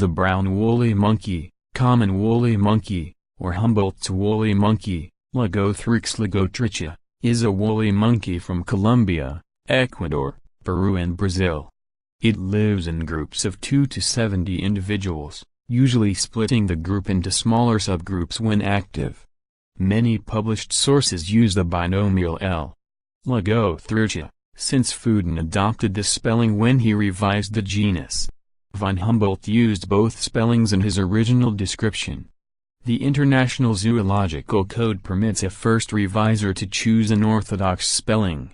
The brown woolly monkey, common woolly monkey, or Humboldt's woolly monkey, Lagothrix lagotricha, is a woolly monkey from Colombia, Ecuador, Peru and Brazil. It lives in groups of 2 to 70 individuals, usually splitting the group into smaller subgroups when active. Many published sources use the binomial L. Lagothrix, since Fuden adopted this spelling when he revised the genus. Von Humboldt used both spellings in his original description. The International Zoological Code permits a first reviser to choose an orthodox spelling.